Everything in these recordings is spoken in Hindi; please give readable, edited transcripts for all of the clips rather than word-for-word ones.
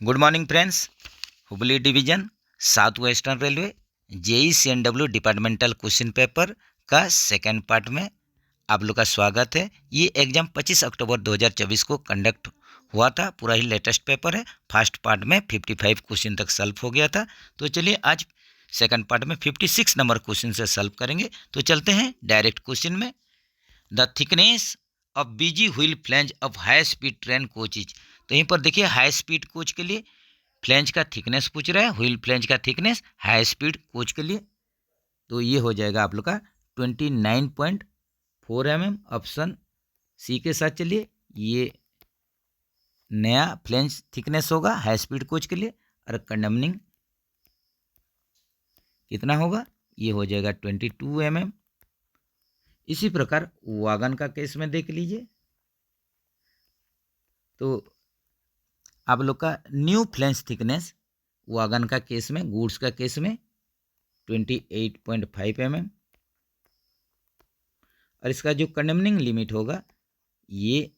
Good morning friends. Hubli division south western railway JECNW departmental question paper का सेकेंड पार्ट में आप लोग का स्वागत है। ये एग्ज़ाम 25 अक्टूबर 2024 को कंडक्ट हुआ था। पूरा ही लेटेस्ट पेपर है। फर्स्ट पार्ट में 55 क्वेश्चन तक सॉल्व हो गया था। तो चलिए आज सेकेंड पार्ट में 56 नंबर क्वेश्चन से सॉल्व करेंगे। तो चलते हैं डायरेक्ट क्वेश्चन में। The thickness of BG wheel flange of high speed train coaches. तो यहीं पर देखिए हाई स्पीड कोच के लिए फ्लैंज का थिकनेस पूछ रहा है। व्हील फ्लैंज का थिकनेस हाई स्पीड कोच के लिए तो ये हो जाएगा आप लोग का 29.4 mm। ऑप्शन सी के साथ चलिए, ये नया फ्लैंज थिकनेस होगा हाई स्पीड कोच के लिए। और कंडमनिंग कितना होगा, ये हो जाएगा 22 mm। इसी प्रकार वागन का केस में देख लीजिए, तो आप लोग का न्यू फ्लैंज थिकनेस वागन का केस में, गुड्स का केस में 28.5 mm। और इसका जो कंडमनिंग लिमिट होगा ये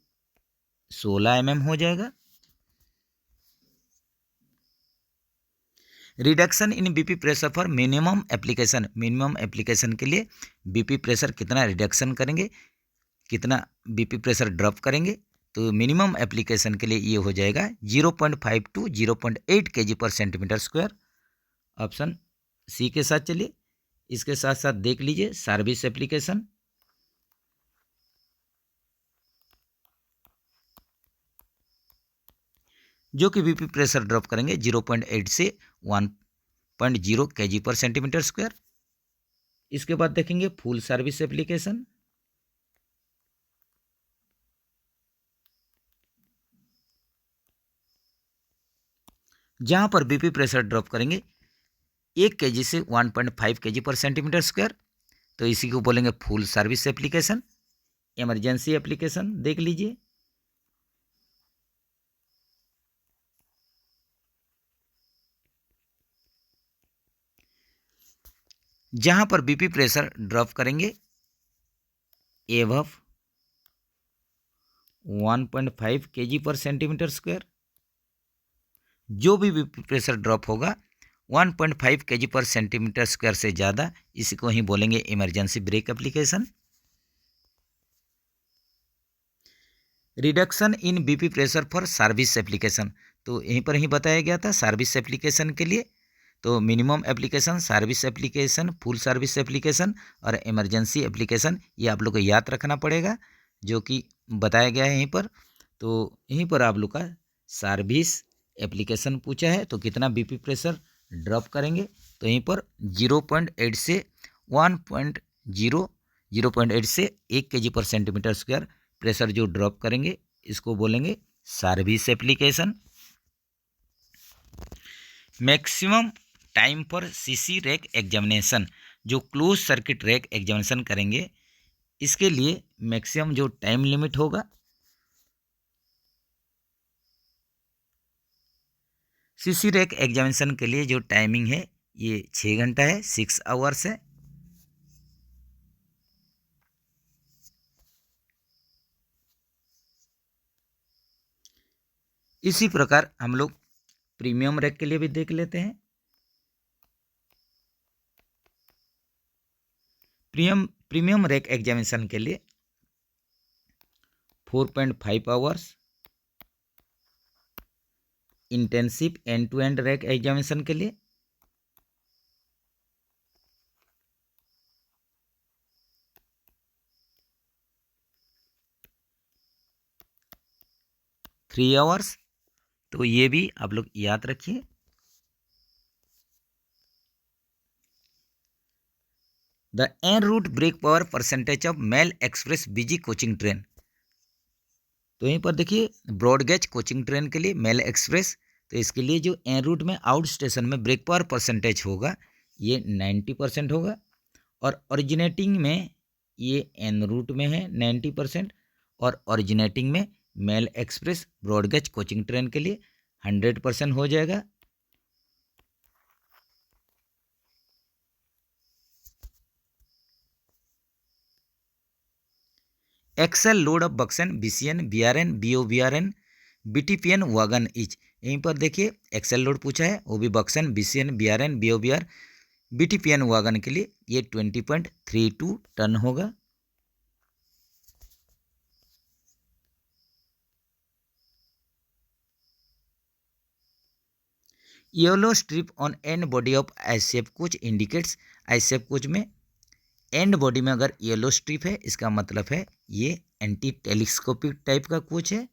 16 mm हो जाएगा। Reduction in BP pressure for minimum application. Minimum application के लिए बीपी प्रेशर कितना रिडक्शन करेंगे, कितना बीपी प्रेशर ड्रॉप करेंगे। तो मिनिमम एप्लीकेशन के लिए ये हो जाएगा 0.5 to 0.8 kg पर सेंटीमीटर स्क्वायर। ऑप्शन सी के साथ चलिए। इसके साथ साथ देख लीजिए सर्विस एप्लीकेशन, जो कि बीपी प्रेशर ड्रॉप करेंगे 0.8 से 1.0 kg पर सेंटीमीटर स्क्वायर। इसके बाद देखेंगे फुल सर्विस एप्लीकेशन, जहां पर बीपी प्रेशर ड्रॉप करेंगे 1 kg से 1.5 kg पर सेंटीमीटर स्क्वायर। तो इसी को बोलेंगे full service application. Emergency application देख लीजिए, जहां पर बीपी प्रेशर ड्रॉप करेंगे एबव 1.5 kg पर सेंटीमीटर स्क्वायर। जो भी बीपी प्रेशर ड्रॉप होगा 1.5 kg पर सेंटीमीटर स्क्वायर से ज़्यादा, इसी को ही बोलेंगे emergency brake application. Reduction in BP pressure for service application, तो यहीं पर ही बताया गया था सर्विस एप्लीकेशन के लिए। तो minimum application, service application, full service application और इमरजेंसी एप्लीकेशन, ये आप लोग को याद रखना पड़ेगा, जो कि बताया गया है यहीं पर। तो यहीं पर आप लोग का सर्विस एप्लीकेशन पूछा है, तो कितना बीपी प्रेशर ड्रॉप करेंगे, तो यहीं पर 0.8 से 0.8 से 1 kg पर सेंटीमीटर स्क्वायर प्रेशर जो ड्रॉप करेंगे, इसको बोलेंगे सर्विस एप्लीकेशन। मैक्सिमम टाइम पर सीसी रैक एग्जामिनेशन, जो क्लोज सर्किट रैक एग्जामिनेशन करेंगे, इसके लिए मैक्सिमम जो टाइम लिमिट होगा, सीसी रैक एग्जामिनेशन के लिए जो टाइमिंग है ये 6 घंटा है, 6 आवर्स है। इसी प्रकार हम लोग प्रीमियम रैक के लिए भी देख लेते हैं। प्रीमियम रैक एग्जामिनेशन के लिए 4.5 hours. Intensive end to end rack examination के लिए 3 आवर्स। तो ये भी आप लोग याद रखिए। The en route brake power percentage of mail express BG coaching train, तो यहीं पर देखिए ब्रॉड गेज कोचिंग ट्रेन के लिए मेल एक्सप्रेस, तो इसके लिए जो एन रूट में आउट स्टेशन में ब्रेक पावर परसेंटेज होगा ये 90% होगा। और ओरिजिनेटिंग में ये एन रूट में है 90%, और ओरिजिनेटिंग में mail express broad gauge coaching train के लिए 100% हो जाएगा। Axle load of BOXN BCN BRN BOBRN BTPN wagon each, यहीं पर देखिए एक्सेल लोड पूछा है, वो भी BOXN, BCN, BRN, BOBR, BTPN wagon के लिए ये 20.32 टन होगा। Yellow strip on end body of ICF coach indicates, ICF coach में एंड बॉडी में अगर येलो स्ट्रिप है इसका मतलब है ये एंटी टेलीस्कोपिक टाइप का कोच है।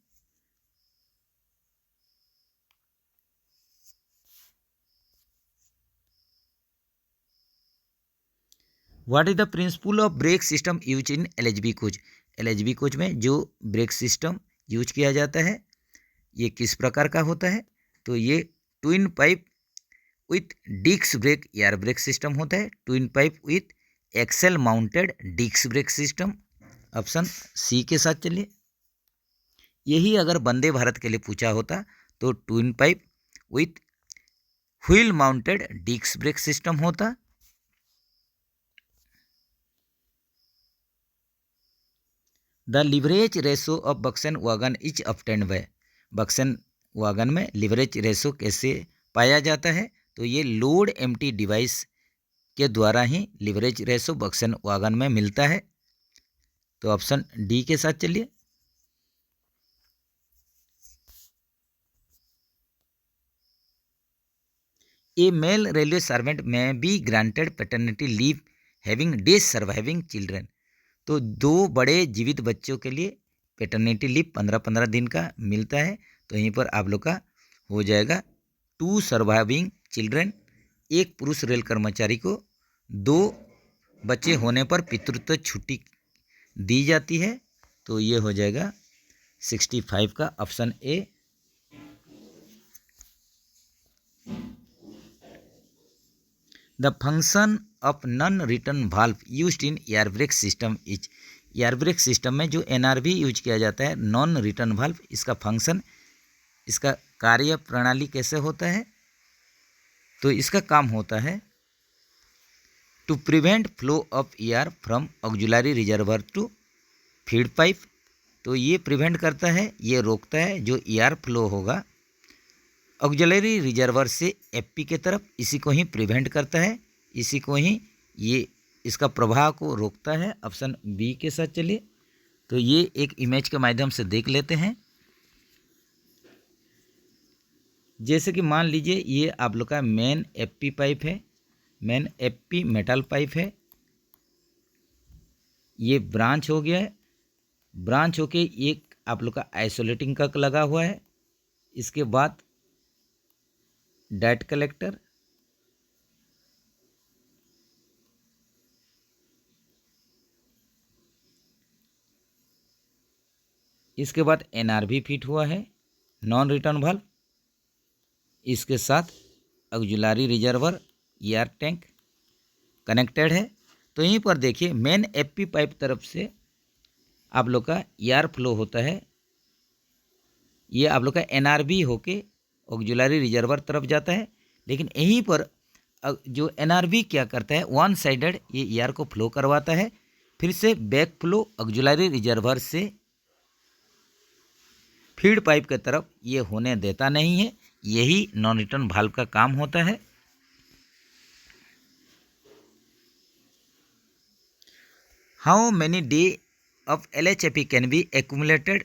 What is the principle of brake system use in LHB coach, LHB coach में जो ब्रेक सिस्टम यूज किया जाता है ये किस प्रकार का होता है, तो ये twin pipe with disc brake air brake system होता है, twin pipe with axle mounted disc brake system, option C के साथ चलिए। यही अगर वंदे भारत के लिए पूछा होता तो twin pipe with wheel mounted disc brake system होता। The leverage ratio of BOXN wagon is obtained by, BOXN wagon में लिवरेज रेशो कैसे पाया जाता है, तो ये लोड एम्प्टी डिवाइस के द्वारा ही लिवरेज रेशो बक्सन वागन में मिलता है, तो ऑप्शन डी के साथ चलिए। ए मेल रेलवे सर्वेंट में be granted paternity leave having days surviving children, तो दो बड़े जीवित बच्चों के लिए पैटर्निटी लीव 15-15 दिन का मिलता है, तो यहीं पर आप लोग का हो जाएगा 2 सर्वाइविंग चिल्ड्रेन, एक पुरुष रेल कर्मचारी को 2 बच्चे होने पर पितृत्व छुट्टी दी जाती है, तो ये हो जाएगा 65 का option A. The function of non return valve used in air brake system is, air brake system में जो NRV यूज किया जाता है नॉन रिटर्न वाल्व, इसका फंक्शन, इसका कार्य प्रणाली कैसे होता है, तो इसका काम होता है to prevent flow of air from auxiliary reservoir to feed pipe, तो ये प्रिवेंट करता है, ये रोकता है जो एयर फ्लो होगा ऑक्सिलरी रिजर्वर से FP के तरफ, इसी को ही प्रिवेंट करता है, इसी को ही ये इसका प्रभाव को रोकता है, ऑप्शन बी के साथ चलिए। तो ये एक इमेज के माध्यम से देख लेते हैं। जैसे कि मान लीजिए ये आप लोग का मेन FP पाइप है, मेन FP मेटल पाइप है, ये ब्रांच हो गया है, ब्रांच होके एक आप लोग का आइसोलेटिंग कक लगा हुआ है, इसके बाद डैट कलेक्टर, इसके बाद NRV फिट हुआ है नॉन रिटर्न वाल्व, इसके साथ auxiliary reservoir air tank connected है। तो यहीं पर देखिए मेन FP पाइप तरफ से आप लोग का एयर फ्लो होता है, ये आप लोग का NRV होके ऑक्सिलरी रिजर्वर तरफ जाता है, लेकिन यहीं पर जो NRV क्या करता है वन साइडेड ये एयर को फ्लो करवाता है, फिर से बैक फ्लो ऑक्सिलरी रिजर्वर से फीड पाइप की तरफ ये होने देता नहीं है, यही नॉन रिटर्न वाल्व का काम होता है। How many day of LHFE can be accumulated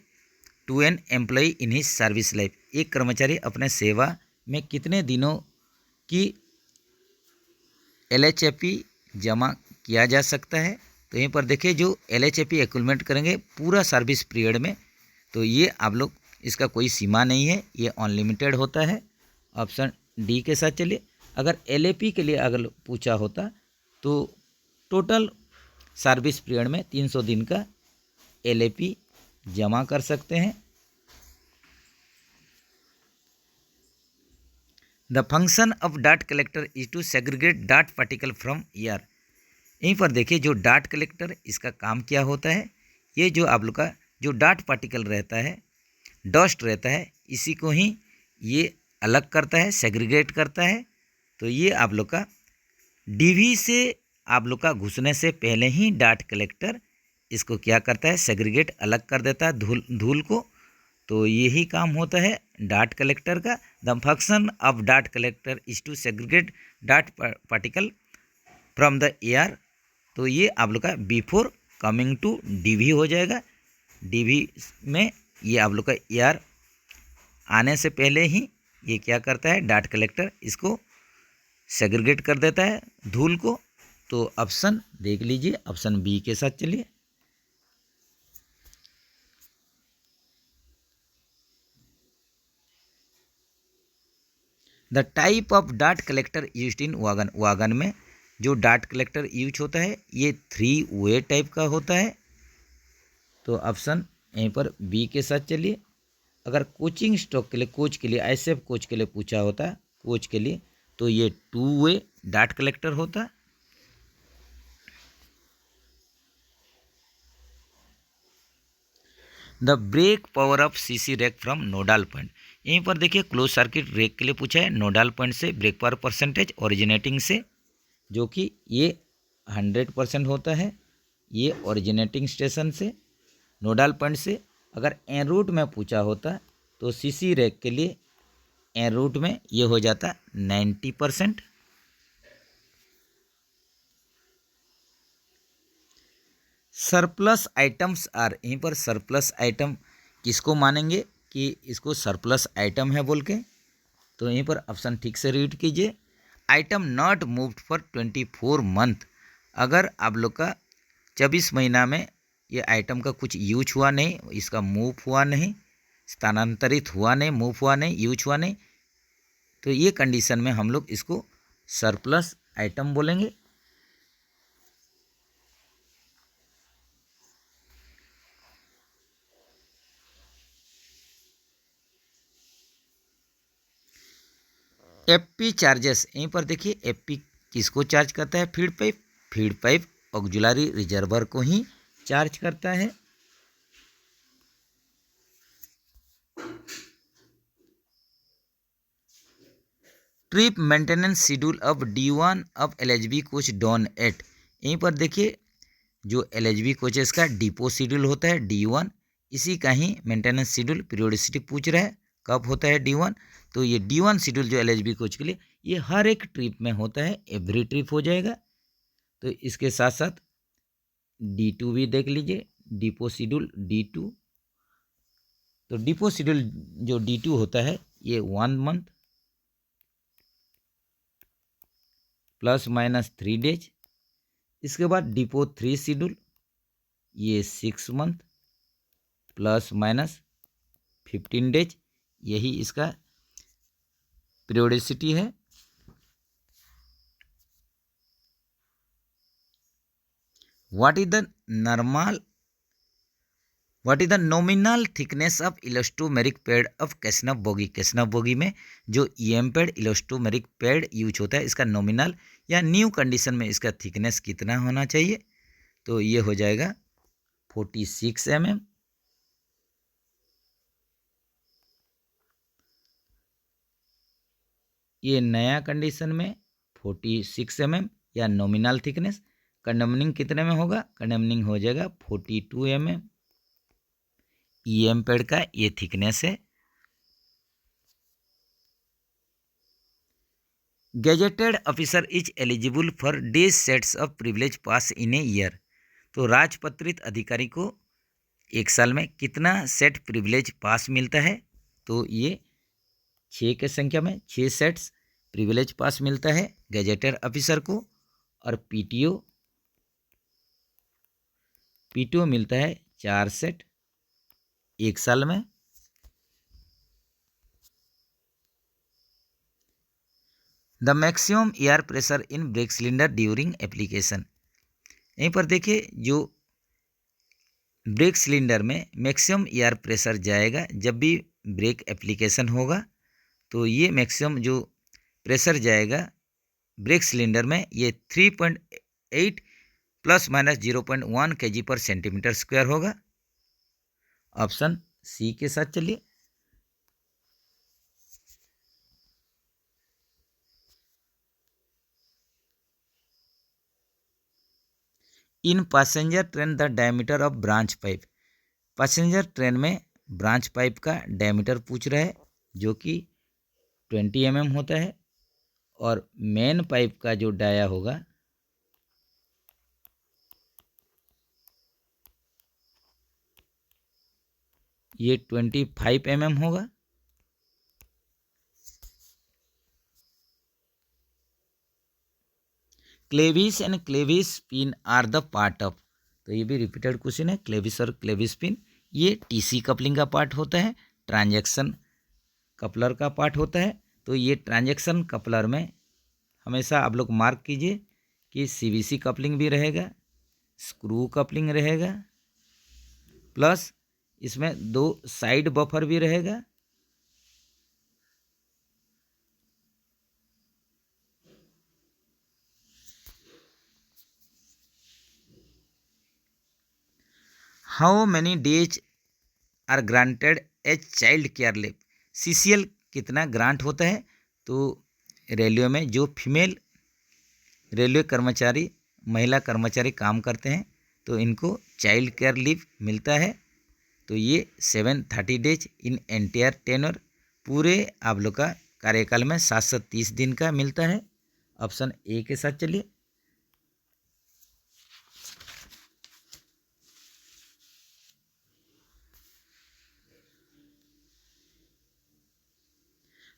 to an employee in his service life, एक कर्मचारी अपने सेवा में कितने दिनों की LHFE जमा किया जा सकता है, तो यहीं पर देखिए जो LHFE एक्यूमुलेट करेंगे पूरा सर्विस पीरियड में, तो ये आप लोग इसका कोई सीमा नहीं है, ये अनलिमिटेड होता है, ऑप्शन डी के साथ चलिए। अगर LAP के लिए अगर पूछा होता तो टोटल सर्विस पीरियड में 300 दिन का LAP जमा कर सकते हैं। The function of dirt collector is to segregate dirt particle from air, यहीं पर देखिए जो डार्ट कलेक्टर इसका काम क्या होता है, ये जो आप लोग का जो डार्ट पार्टिकल रहता है, डस्ट रहता है, इसी को ही ये अलग करता है, सेग्रीगेट करता है, तो ये आप लोग का DV से आप लोग का घुसने से पहले ही डार्ट कलेक्टर इसको क्या करता है, सेग्रीगेट अलग कर देता है धूल को, तो यही काम होता है डार्ट कलेक्टर का। The function of dirt collector is to segregate dirt particle from the air. तो ये आप लोग का बिफोर कमिंग टू डीवी हो जाएगा। डीवी में ये आप लोग का एयर आने से पहले ही ये क्या करता है, डार्ट कलेक्टर इसको सेग्रीगेट कर देता है धूल को। तो ऑप्शन देख लीजिए, ऑप्शन बी के साथ चलिए। The type of dirt collector used in wagon, wagon में जो डार्ट कलेक्टर यूज होता है ये 3 वे टाइप का होता है। तो ऑप्शन यहीं पर बी के साथ चलिए। अगर कोचिंग स्टॉक के लिए, कोच के लिए, ऐसे कोच के लिए पूछा होता है, कोच के लिए, तो ये 2 वे डार्ट कलेक्टर होता है। The brake power of CC rake from nodal point. यहीं पर देखिए क्लोज सर्किट रैक के लिए पूछा है, नोडल पॉइंट से ब्रेक पावर परसेंटेज ओरिजिनेटिंग से, जो कि ये 100% होता है। ये ओरिजिनेटिंग स्टेशन से, नोडल पॉइंट से। अगर एन रूट में पूछा होता तो सीसी रैक के लिए एन रूट में ये हो जाता 90%। सरप्लस आइटम्स आर, यहीं पर सरप्लस आइटम किसको मानेंगे कि इसको सरप्लस आइटम है बोल के। तो यहीं पर ऑप्शन ठीक से रीड कीजिए। Item not moved for 24 month. अगर आप लोग का 24 महीना में ये आइटम का कुछ यूज हुआ नहीं, इसका मूव हुआ नहीं, स्थानांतरित हुआ नहीं, मूव हुआ नहीं, यूज हुआ नहीं, तो ये कंडीशन में हम लोग इसको सरप्लस आइटम बोलेंगे। एफपी चार्जेस, यहीं पर देखिए एफपी किसको चार्ज करता है, फीड पाइप ऑक्सिलरी रिजर्वर को ही चार्ज करता है। Trip maintenance schedule of D1 of LHB coach done at. यहीं पर देखिए जो LHB कोचेस का डिपो शेड्यूल होता है D1, इसी का ही मेंटेनेंस शेड्यूल पीरियोडिसिटी पूछ रहा है कब होता है D1। तो ये D1 शेड्यूल जो LHB कोच के लिए ये हर एक ट्रिप में होता है, एवरी ट्रिप हो जाएगा। तो इसके साथ साथ D2 भी देख लीजिए, डिपो शेड्यूल D2। तो डिपो शेड्यूल जो D2 होता है ये 1 मंथ ±3 डेज। इसके बाद डिपो 3 शेड्यूल ये 6 मंथ ±15 डेज, यही इसका पीरियोडिसिटी है। What is the nominal thickness of elastomeric pad of CASNUB bogie. CASNUB bogie में जो EM पैड, इलास्टोमेरिक पैड यूज होता है, इसका नॉमिनल या न्यू कंडीशन में इसका थिकनेस कितना होना चाहिए। तो ये हो जाएगा 46 mm। ये नया कंडीशन में 46 mm या नॉमिनल थिकनेस। कंडमनिंग कितने में होगा, कंडमनिंग हो जाएगा 42 mm। EM पैड का ये थिकनेस है। Gazetted officer is eligible for day sets of privilege pass in a year. तो राजपत्रित अधिकारी को एक साल में कितना सेट प्रिविलेज पास मिलता है। तो ये 6 के संख्या में 6 सेट्स प्रिविलेज पास मिलता है गेजेटेड ऑफिसर को। और पीटीओ मिलता है 4 सेट एक साल में। The maximum air pressure in brake cylinder during application. यहीं पर देखिए जो ब्रेक सिलेंडर में मैक्सिमम एयर प्रेशर जाएगा जब भी ब्रेक एप्लीकेशन होगा, तो ये मैक्सिमम जो प्रेशर जाएगा ब्रेक सिलेंडर में ये 3.8 ±0.1 kg/cm² होगा। ऑप्शन सी के साथ चलिए। In passenger train the diameter of branch pipe. Passenger train में ब्रांच पाइप का डायमीटर पूछ रहा है जो कि 20 mm होता है, और मेन पाइप का जो डाया होगा ये 25 mm होगा। Clevis and clevis pin are the part of, तो ये भी रिपीटेड क्वेश्चन है। क्लेविस और क्लेविस पिन ये टीसी कपलिंग का पार्ट होता है, ट्रांजैक्शन कपलर का पार्ट होता है। तो ये ट्रांजैक्शन कपलर में हमेशा आप लोग मार्क कीजिए कि सीवीसी कपलिंग भी रहेगा, स्क्रू कपलिंग रहेगा, प्लस इसमें 2 साइड बफर भी रहेगा। How many days are granted as child care leave, CCL कितना ग्रांट होता है? तो रेलवे में जो फीमेल रेलवे कर्मचारी, महिला कर्मचारी काम करते हैं तो इनको चाइल्ड केयर लीव मिलता है। तो ये 730 डेज इन एंटायर टेन्योर, पूरे आप लोग का कार्यकाल में 730 दिन का मिलता है। ऑप्शन ए के साथ चलिए।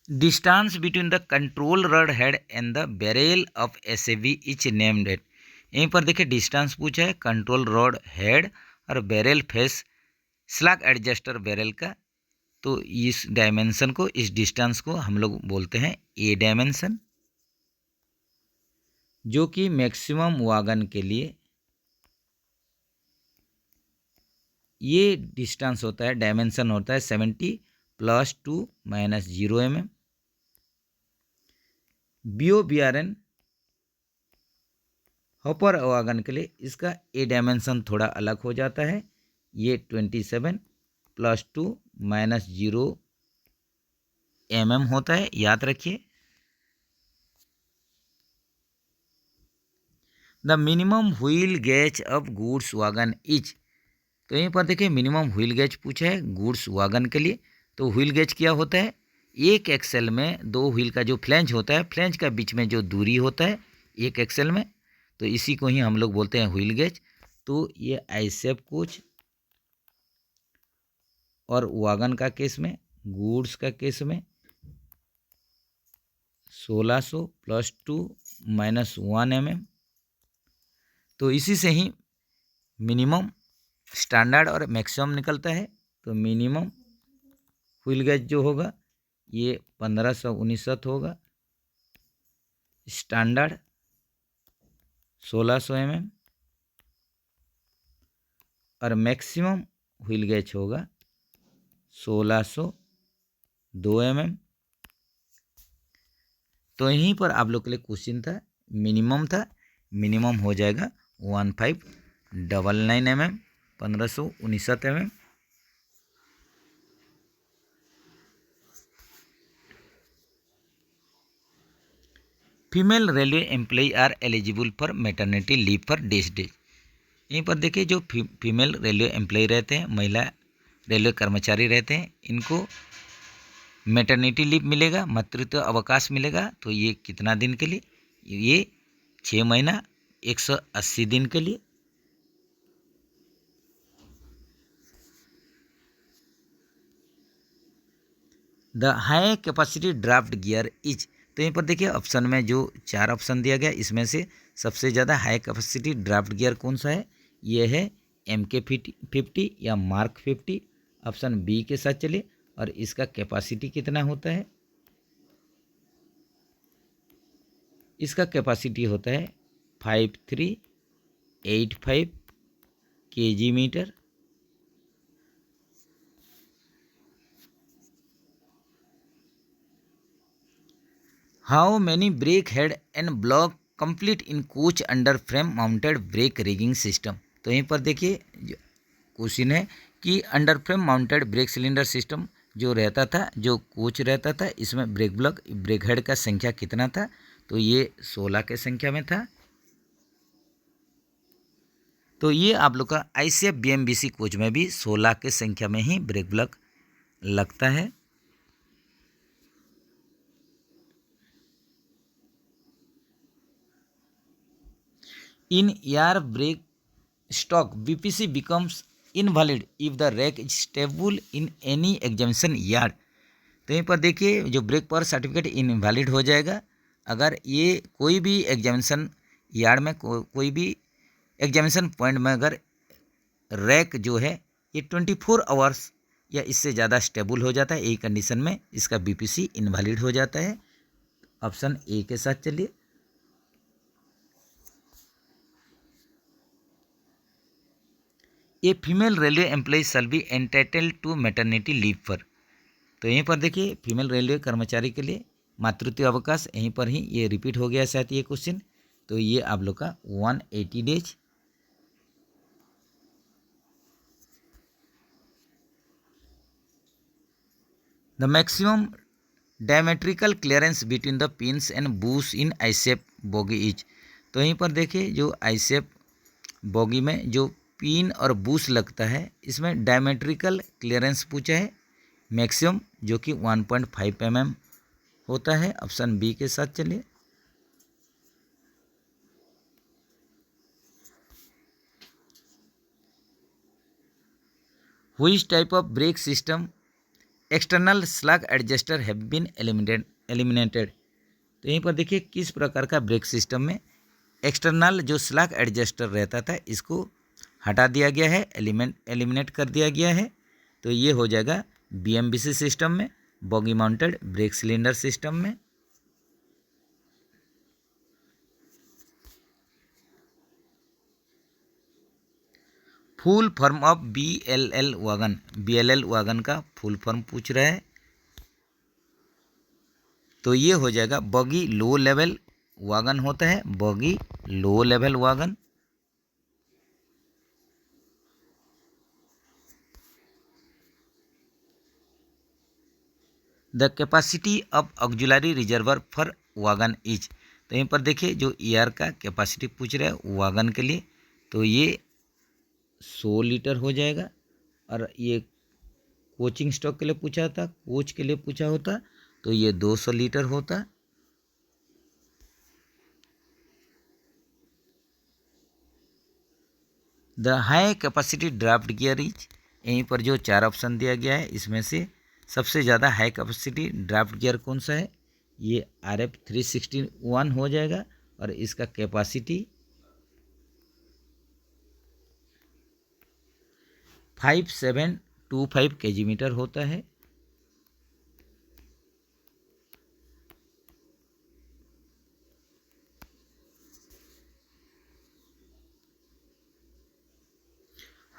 Distance between the control rod head and the barrel of SAV is named at, यहीं पर देखिए डिस्टेंस पूछा है कंट्रोल रॉड हेड और barrel face slack adjuster barrel का। तो इस डायमेंशन को, इस डिस्टेंस को हम लोग बोलते हैं ए डायमेंशन, जो कि मैक्सिमम वागन के लिए ये डिस्टेंस होता है, डायमेंशन होता है 70 + 2 - 0 mm। BOBRN हॉपर वागन के लिए इसका ए डायमेंशन थोड़ा अलग हो जाता है, ये 27 + 2 - 0 mm होता है, याद रखिए। The minimum wheel gauge of goods wagon is, तो यहीं पर देखिए मिनिमम व्हील गेज पूछा है गुड्स वागन के लिए। तो व्हील गेज क्या होता है? एक एक्सेल में 2 व्हील का जो फ्लैंज होता है, फ्लैंज का बीच में जो दूरी होता है एक एक्सेल में, तो इसी को ही हम लोग बोलते हैं व्हील गेज। तो ये आईसेप कोच और वागन का केस में, गुड्स का केस में 1600 + 2 - 1 mm। तो इसी से ही मिनिमम, स्टैंडर्ड और मैक्सिमम निकलता है। तो मिनिमम व्हील गेज जो होगा ये 1519 होगा, स्टैंडर्ड 1600 mm और मैक्सिमम व्हील गेज होगा 1602 mm। तो यहीं पर आप लोग के लिए क्वेश्चन था, मिनिमम था, मिनिमम हो जाएगा 1599 mm, 1519 mm। Female railway employee are eligible for maternity leave for days. यहीं पर देखिए जो फीमेल रेलवे एम्प्लॉय रहते हैं, महिला रेलवे कर्मचारी रहते हैं, इनको मैटरनिटी लीव मिलेगा, मातृत्व अवकाश मिलेगा। तो ये कितना दिन के लिए? ये 6 महीना 180 दिन के लिए। The high capacity draft gear is, तो यहीं पर देखिए ऑप्शन में जो 4 ऑप्शन दिया गया इसमें से सबसे ज़्यादा हाई कैपेसिटी ड्राफ्ट गियर कौन सा है? ये है MK50 या मार्क 50। ऑप्शन बी के साथ चलिए। और इसका कैपेसिटी कितना होता है? इसका कैपेसिटी होता है 5385 kg metre. How many brake head and block complete in coach under frame mounted brake rigging system, तो यहीं पर देखिए क्वेश्चन है कि under frame mounted brake cylinder system जो रहता था, जो कोच रहता था, इसमें ब्रेक ब्लॉक, ब्रेक हेड का संख्या कितना था? तो ये 16 के संख्या में था। तो ये आप लोग का ICF BMBC कोच में भी 16 के संख्या में ही ब्रेक ब्लॉक लगता है। In air brake stock BPC becomes invalid if the rack is stable in any exemption yard। तो यहीं पर देखिए जो ब्रेक पावर सर्टिफिकेट इनवैलिड हो जाएगा अगर ये कोई भी एग्जामिनेशन यार्ड में कोई भी एग्जामिनेशन पॉइंट में अगर रैक जो है ये 24 आवर्स या इससे ज़्यादा स्टेबल हो जाता है, यही कंडीशन में इसका BPC इनवैलिड हो जाता है। ऑप्शन ए के साथ चलिए। A female railway employee shall be entitled to maternity leave पर। तो यहीं पर देखिए फीमेल रेलवे कर्मचारी के लिए मातृत्व अवकाश, यहीं पर ही ये रिपीट हो गया शायद ये क्वेश्चन। तो ये आप लोग का 180 days. The maximum diametrical clearance between the pins and bush in ICF bogie is. तो यहीं पर देखिए जो ICF बोगी में जो पिन और बूस लगता है इसमें डायमेट्रिकल क्लियरेंस पूछा है मैक्सिमम जो कि 1.5 mm होता है। ऑप्शन बी के साथ चलिए। Which type of brake system external slack adjuster have been eliminated. तो यहीं पर देखिए किस प्रकार का ब्रेक सिस्टम में एक्सटर्नल जो स्लग एडजस्टर रहता था इसको हटा दिया गया है, एलिमिनेट कर दिया गया है। तो ये हो जाएगा BMBC सिस्टम में, bogie mounted brake cylinder system में। Full form of BLL wagon, BLL wagon का फुल फॉर्म पूछ रहा है। तो ये हो जाएगा बॉगी लो लेवल वैगन होता है, boggy low level wagon. The capacity of auxiliary reservoir for wagon is. तो यहीं पर देखिए जो ER का कैपेसिटी पूछ रहा है वैगन के लिए, तो ये 100 लीटर हो जाएगा। और ये कोचिंग स्टॉक के लिए पूछा था, कोच के लिए पूछा होता तो ये 200 लीटर होता। The high capacity draft gear is. यहीं पर जो 4 ऑप्शन दिया गया है इसमें से सबसे ज़्यादा हाई कैपेसिटी ड्राफ्ट गियर कौन सा है, ये RF 361 हो जाएगा और इसका कैपेसिटी 5725 kg होता है।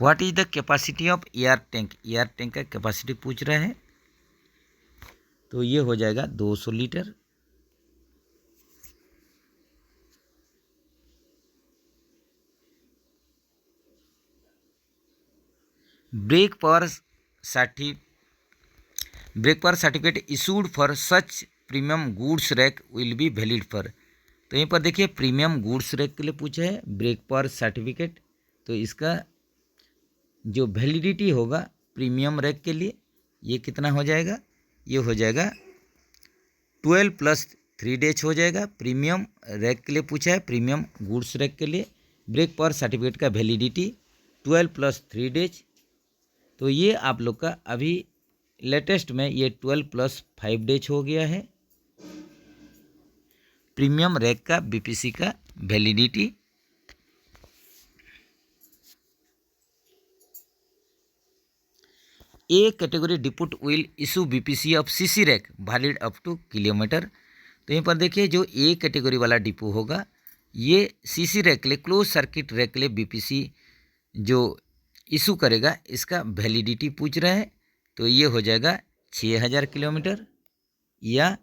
What is the capacity of air tank, air tank का कैपेसिटी पूछ रहा है। तो ये हो जाएगा 200 litre. Brake power certificate issued for such premium goods rake will be valid for. तो यहीं पर देखिए प्रीमियम गुड्स रैक के लिए पूछा है ब्रेक पावर सर्टिफिकेट। तो इसका जो वैलिडिटी होगा प्रीमियम रैक के लिए ये कितना हो जाएगा, ये हो जाएगा 12 + 3 डेज हो जाएगा। प्रीमियम रैक के लिए पूछा है, प्रीमियम गुड्स रैक के लिए ब्रेक पावर सर्टिफिकेट का वैलिडिटी 12 + 3 डेज। तो ये आप लोग का अभी लेटेस्ट में ये 12 + 5 डेज हो गया है प्रीमियम रैक का BPC का validity. A category depot will issue BPC of CC rake valid up to kilometre. तो यहीं पर देखिए जो ए कैटेगरी वाला डिपो होगा ये CC रैक के लिए, क्लोज सर्किट रैक के लिए BPC जो इशू करेगा इसका वैलिडिटी पूछ रहा है। तो ये हो जाएगा 6000 किलोमीटर, या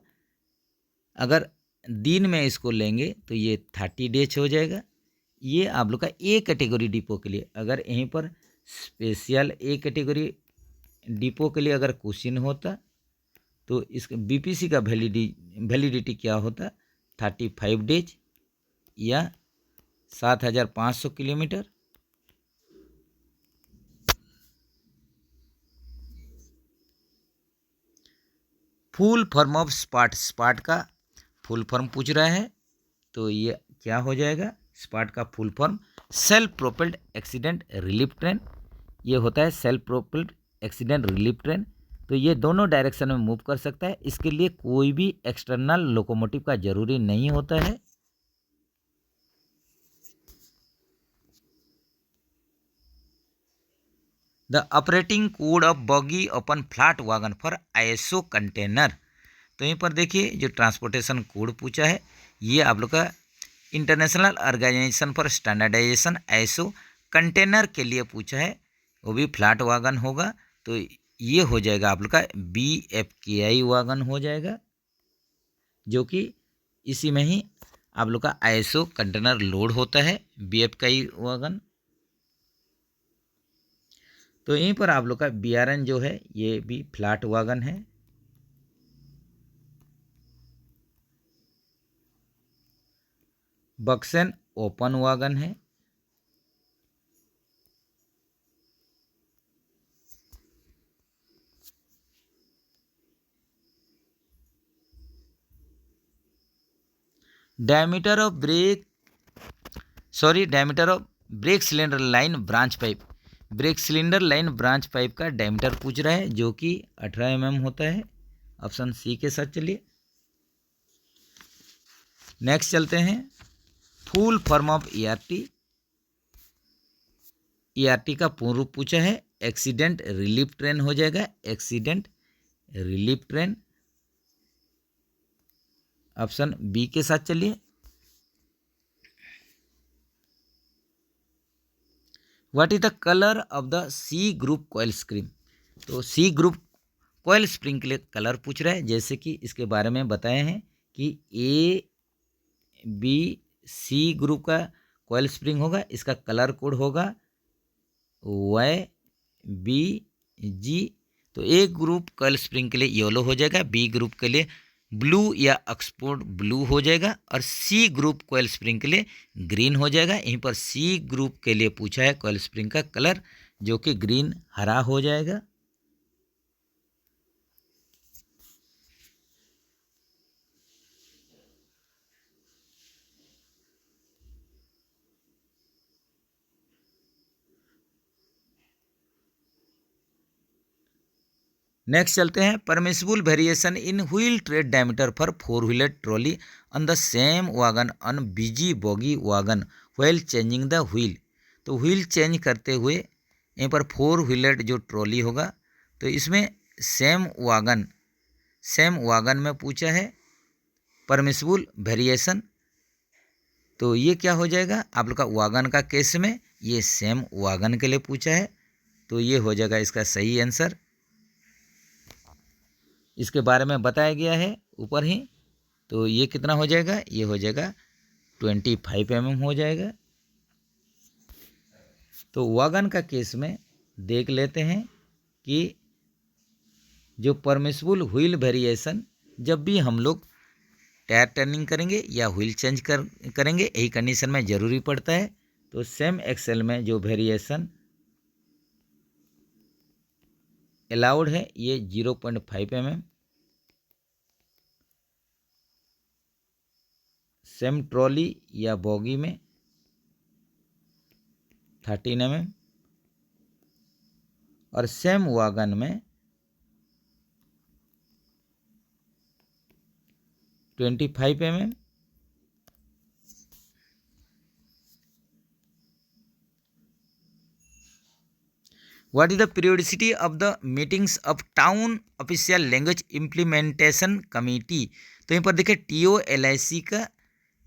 अगर दिन में इसको लेंगे तो ये 30 डेज हो जाएगा। ये आप लोग का ए कैटेगरी डिपो के लिए। अगर यहीं पर स्पेशल ए कैटेगरी डिपो के लिए अगर क्वेश्चन होता तो इसका BPC का वैलिडिटी क्या होता, 35 डेज या 7500 kilometre. Full form of spot, spot का फुल फॉर्म पूछ रहा है, तो ये क्या हो जाएगा, स्पाट का full form self propelled accident relief train, ये होता है self propelled accident relief train. तो ये दोनों डायरेक्शन में मूव कर सकता है, इसके लिए कोई भी एक्सटर्नल लोकोमोटिव का जरूरी नहीं होता है। The operating code of boggy open flat wagon for ISO container. तो यहीं पर देखिए जो ट्रांसपोर्टेशन कोड पूछा है, ये आप लोग का international organisation for standardisation ISO container के लिए पूछा है, वो भी फ्लैट वैगन होगा। तो ये हो जाएगा आप लोग का BFKI वैगन हो जाएगा, जो कि इसी में ही आप लोग का आईएसओ कंटेनर लोड होता है, BFKI वैगन। तो यहीं पर आप लोग का BRN जो है ये भी फ्लैट वैगन है। बक्सेन ओपन वैगन है। Diameter of brake cylinder line branch pipe, brake cylinder line branch pipe का डायमीटर पूछ रहा है, जो कि 18 mm होता है। ऑप्शन सी के साथ चलिए। नेक्स्ट चलते हैं, फुल फॉर्म ऑफ ERT का पूर्ण रूप पूछा है, एक्सीडेंट रिलीफ ट्रेन हो जाएगा, accident relief train. Option B के साथ चलिए। What is the colour of the C group coil spring. तो सी ग्रुप कॉयल स्प्रिंग के लिए कलर पूछ रहा है, जैसे कि इसके बारे में बताए हैं कि ABC ग्रुप का कॉयल स्प्रिंग होगा, इसका कलर कोड होगा YBG। तो ए ग्रुप कॉयल स्प्रिंग के लिए येलो हो जाएगा, बी ग्रुप के लिए ब्लू या ऑक्सफोर्ड ब्लू हो जाएगा, और सी ग्रुप कॉयल स्प्रिंग के लिए ग्रीन हो जाएगा। यहीं पर सी ग्रुप के लिए पूछा है कॉयल स्प्रिंग का कलर, जो कि ग्रीन हरा हो जाएगा। नेक्स्ट चलते हैं, permissible variation in wheel trade diameter for 4 wheeler trolley on the same wagon on busy boggy wagon while changing the wheel. तो व्हील चेंज करते हुए यहीं पर 4 व्हीलर जो ट्रॉली होगा, तो इसमें सेम वैगन में पूछा है परमिसिबल वेरिएशन। तो ये क्या हो जाएगा आप लोग का वैगन का केस में, ये सेम वैगन के लिए पूछा है, तो ये हो जाएगा इसका सही आंसर। इसके बारे में बताया गया है ऊपर ही। तो ये कितना हो जाएगा, ये हो जाएगा 25 mm हो जाएगा। तो वैगन का केस में देख लेते हैं कि जो परमिसिबल व्हील वेरिएशन, जब भी हम लोग टायर टर्निंग करेंगे या व्हील चेंज करेंगे, यही कंडीशन में ज़रूरी पड़ता है। तो सेम एक्सेल में जो वेरिएशन अलाउड है ये 0.5 mm, सेम ट्रॉली या बॉगी में 13 mm, और सेम वैगन में 25 mm। What is the periodicity of the meetings of town official language implementation committee. तो यहाँ पर देखिए TOLIC का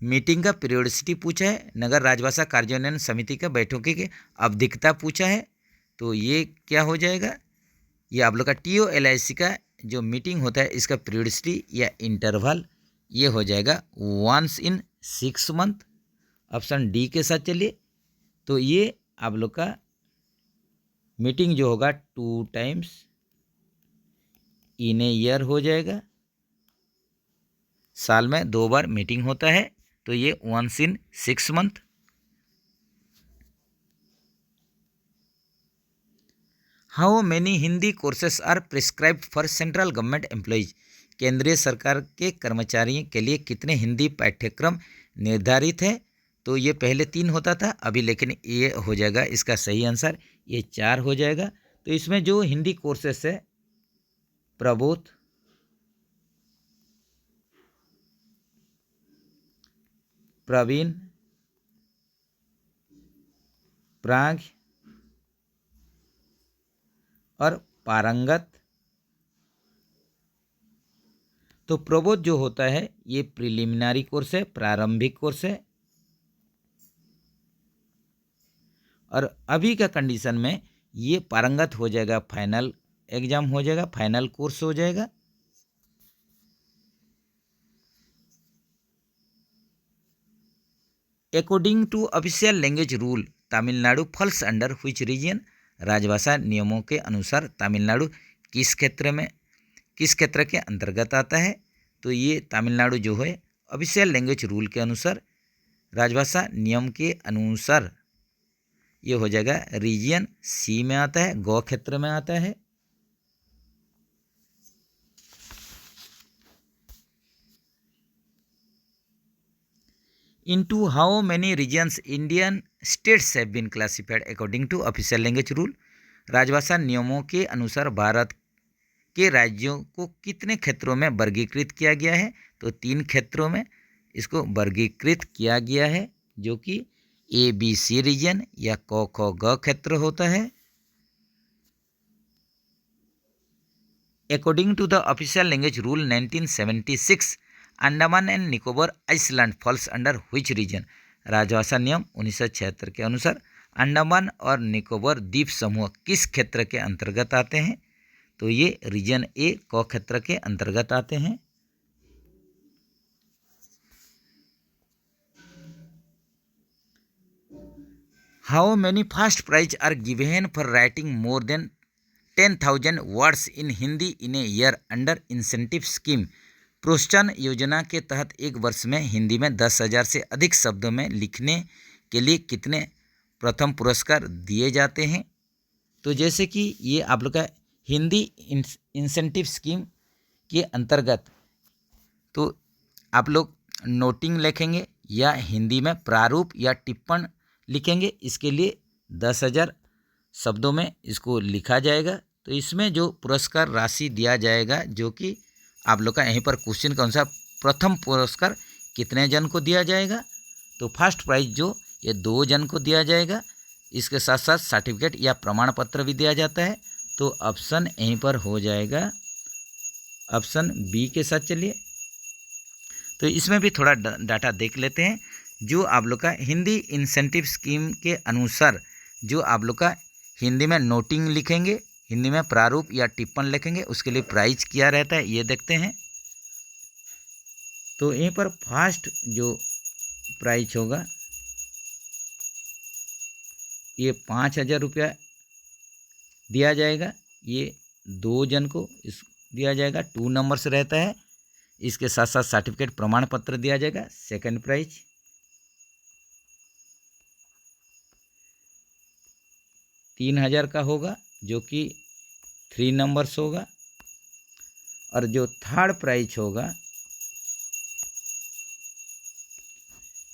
मीटिंग का पीरियोडिसिटी पूछा है, नगर राजभाषा कार्यान्वयन समिति का बैठकों की आवधिकता पूछा है। तो ये क्या हो जाएगा, ये आप लोग का TOLIC का जो मीटिंग होता है इसका पीरियोडिसिटी या इंटरवल, ये हो जाएगा 1 in 6 month। ऑप्शन डी के साथ चलिए। तो ये आप लोग का मीटिंग जो होगा 2 times इन ए ईयर हो जाएगा, साल में 2 बार मीटिंग होता है, तो ये 1 in 6 month। How many Hindi courses are prescribed for central government employees. केंद्रीय सरकार के कर्मचारियों के लिए कितने हिंदी पाठ्यक्रम निर्धारित है? तो ये पहले 3 होता था अभी, लेकिन ये हो जाएगा इसका सही आंसर, ये 4 हो जाएगा। तो इसमें जो हिंदी कोर्सेस है प्रबोध, प्रवीण, प्राग और पारंगत। तो प्रबोध जो होता है ये प्रिलिमिनरी कोर्स है, प्रारंभिक कोर्स है, और अभी का कंडीशन में ये पारंगत हो जाएगा, फाइनल एग्जाम हो जाएगा, फाइनल कोर्स हो जाएगा। According to official language rule Tamil Nadu falls under which region? राजभाषा नियमों के अनुसार तमिलनाडु किस क्षेत्र के अंतर्गत आता है? तो ये तमिलनाडु जो है ऑफिशियल लैंग्वेज रूल के अनुसार, राजभाषा नियम के अनुसार ये हो जाएगा रीजन सी में आता है, गौ क्षेत्र में आता है। Into how many regions Indian states have been classified according to official language rule? राजभाषा नियमों के अनुसार भारत के राज्यों को कितने क्षेत्रों में वर्गीकृत किया गया है? तो 3 क्षेत्रों में इसको वर्गीकृत किया गया है, जो कि ABC रीजन या क ग क्षेत्र होता है। According to the official language rule 1976, Andaman and Nicobar island falls under which region? राजभाषा नियम 1976 के अनुसार अंडमान और निकोबार द्वीप समूह किस क्षेत्र के अंतर्गत आते हैं? तो ये रीजन ए क क्षेत्र के अंतर्गत आते हैं। How many first prize are given for writing more than 10,000 words in Hindi in a year under incentive scheme? प्रोत्साहन योजना के तहत एक वर्ष में हिंदी में 10,000 से अधिक शब्दों में लिखने के लिए कितने प्रथम पुरस्कार दिए जाते हैं? तो जैसे कि ये आप लोग का हिंदी इंसेंटिव स्कीम के अंतर्गत, तो आप लोग नोटिंग लिखेंगे या हिंदी में प्रारूप या टिप्पण लिखेंगे, इसके लिए 10,000 शब्दों में इसको लिखा जाएगा। तो इसमें जो पुरस्कार राशि दिया जाएगा, जो कि आप लोग का यहीं पर क्वेश्चन के अनुसार प्रथम पुरस्कार कितने जन को दिया जाएगा? तो फर्स्ट प्राइज जो ये 2 जन को दिया जाएगा, इसके साथ साथ सर्टिफिकेट या प्रमाण पत्र भी दिया जाता है। तो ऑप्शन यहीं पर हो जाएगा, ऑप्शन बी के साथ चलिए। तो इसमें भी थोड़ा डाटा देख लेते हैं। जो आप लोग का हिंदी इंसेंटिव स्कीम के अनुसार जो आप लोग का हिंदी में नोटिंग लिखेंगे, हिंदी में प्रारूप या टिप्पण लिखेंगे, उसके लिए प्राइज क्या रहता है ये देखते हैं। तो यहीं पर फर्स्ट जो प्राइज होगा ये 5,000 रुपया दिया जाएगा, ये 2 जन को इस दिया जाएगा, 2 नंबर से रहता है। इसके साथ साथ सर्टिफिकेट प्रमाण पत्र दिया जाएगा। सेकंड प्राइज 3,000 का होगा, जो कि 3 नंबर्स होगा। और जो थर्ड प्राइज होगा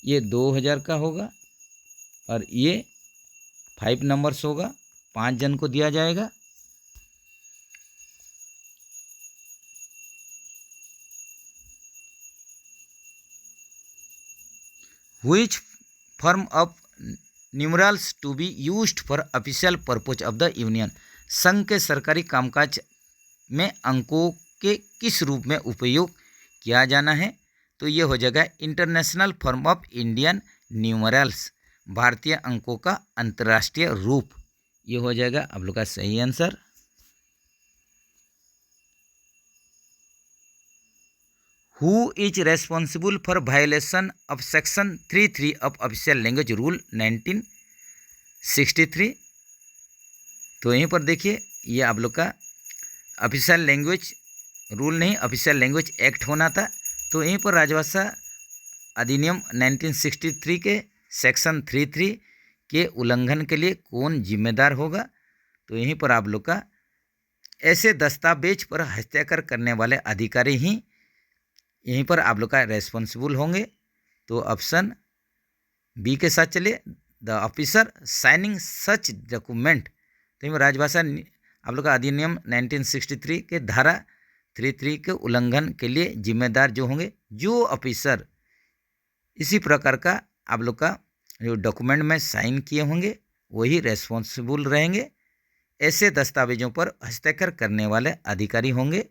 ये 2,000 का होगा, और ये 5 नंबर्स होगा, 5 जन को दिया जाएगा। Which form of numerals to be used for official purpose of the union? संघ के सरकारी कामकाज में अंकों के किस रूप में उपयोग किया जाना है? तो ये हो जाएगा international form of Indian numerals, भारतीय अंकों का अंतर्राष्ट्रीय रूप। ये हो जाएगा आप लोग का सही answer. Who is responsible for violation of section 3(3) of official language rule 1963? तो यहीं पर देखिए, ये आप लोग का ऑफिशियल लैंग्वेज रूल नहीं, ऑफिशियल लैंग्वेज एक्ट होना था। तो यहीं पर राजभाषा अधिनियम 1963 के सेक्शन 3(3) के उल्लंघन के लिए कौन जिम्मेदार होगा? तो यहीं पर आप लोग का ऐसे दस्तावेज पर हस्ताक्षर करने वाले अधिकारी ही यहीं पर आप लोग का रेस्पॉन्सिबल होंगे। तो ऑप्शन बी के साथ चलिए, the officer signing such document. तो राजभाषा आप लोग का अधिनियम 1963 के धारा 33 के उल्लंघन के लिए जिम्मेदार जो होंगे, जो ऑफिसर इसी प्रकार का आप लोग का जो डॉक्यूमेंट में साइन किए होंगे वही रेस्पॉन्सिबल रहेंगे। ऐसे दस्तावेजों पर हस्ताक्षर करने वाले अधिकारी होंगे।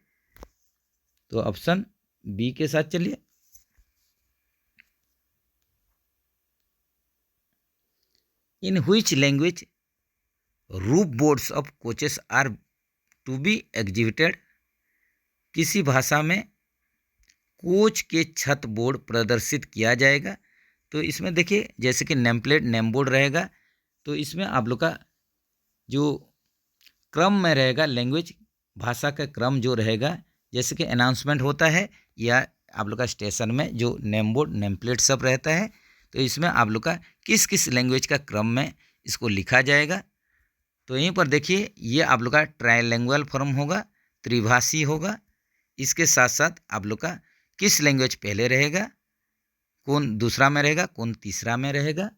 तो ऑप्शन बी के साथ चलिए। In which language roof boards of coaches are to be exhibited. किसी भाषा में कोच के छत बोर्ड प्रदर्शित किया जाएगा। तो इसमें देखिए जैसे कि नेम प्लेट नेम बोर्ड रहेगा, तो इसमें आप लोग का जो क्रम में रहेगा, लैंग्वेज भाषा का क्रम जो रहेगा, जैसे कि अनाउंसमेंट होता है या आप लोग का स्टेशन में जो नेम बोर्ड नेम प्लेट सब रहता है, तो इसमें आप लोग का किस किस लैंग्वेज का क्रम में इसको लिखा जाएगा। तो यहीं पर देखिए ये आप लोग का ट्राइलैंग्युअल फॉर्म होगा, त्रिभाषी होगा। इसके साथ साथ आप लोग का किस लैंग्वेज पहले रहेगा, कौन दूसरा में रहेगा, कौन तीसरा में रहेगा।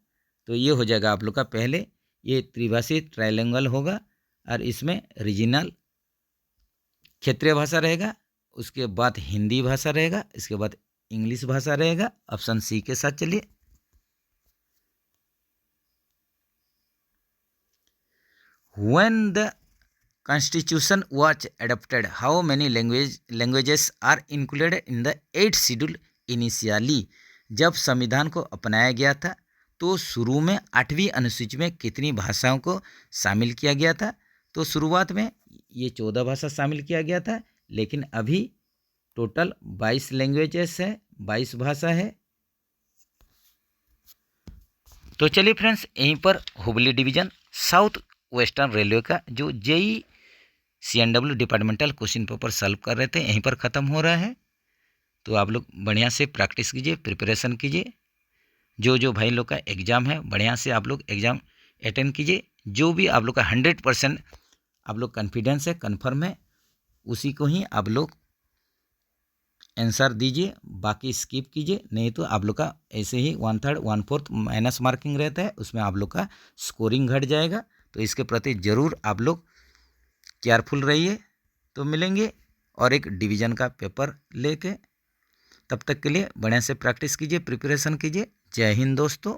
तो ये हो जाएगा आप लोग का पहले ये त्रिभाषी ट्राइलैंग्युअल होगा, और इसमें रीजनल क्षेत्रीय भाषा रहेगा, उसके बाद हिंदी भाषा रहेगा, इसके बाद इंग्लिश भाषा रहेगा। ऑप्शन सी के साथ चलिए। When the Constitution was adopted, how many languages are included in the 8th schedule initially? जब संविधान को अपनाया गया था तो शुरू में 8वीं अनुसूची में कितनी भाषाओं को शामिल किया गया था। तो शुरुआत में ये 14 भाषा शामिल किया गया था, लेकिन अभी टोटल 22 लैंग्वेजेस है, 22 भाषा है। तो चलिए फ्रेंड्स, यहीं पर Hubli division south western railway का जो JEE/CNW departmental question paper solve कर रहे थे यहीं पर ख़त्म हो रहा है। तो आप लोग बढ़िया से प्रैक्टिस कीजिए, प्रिपरेशन कीजिए। जो भाई लोग का एग्ज़ाम है बढ़िया से आप लोग एग्ज़ाम अटेंड कीजिए। जो भी आप लोग का 100% आप लोग कॉन्फिडेंस है, कन्फर्म है, उसी को ही आप लोग आंसर दीजिए, बाकी स्किप कीजिए। नहीं तो आप लोग का ऐसे ही 1/3 1/4 माइनस मार्किंग रहता है, उसमें आप लोग का स्कोरिंग घट जाएगा। तो इसके प्रति ज़रूर आप लोग केयरफुल रहिए। तो मिलेंगे और एक डिवीज़न का पेपर लेके, तब तक के लिए बढ़िया से प्रैक्टिस कीजिए, प्रिपरेशन कीजिए। जय हिंद दोस्तों।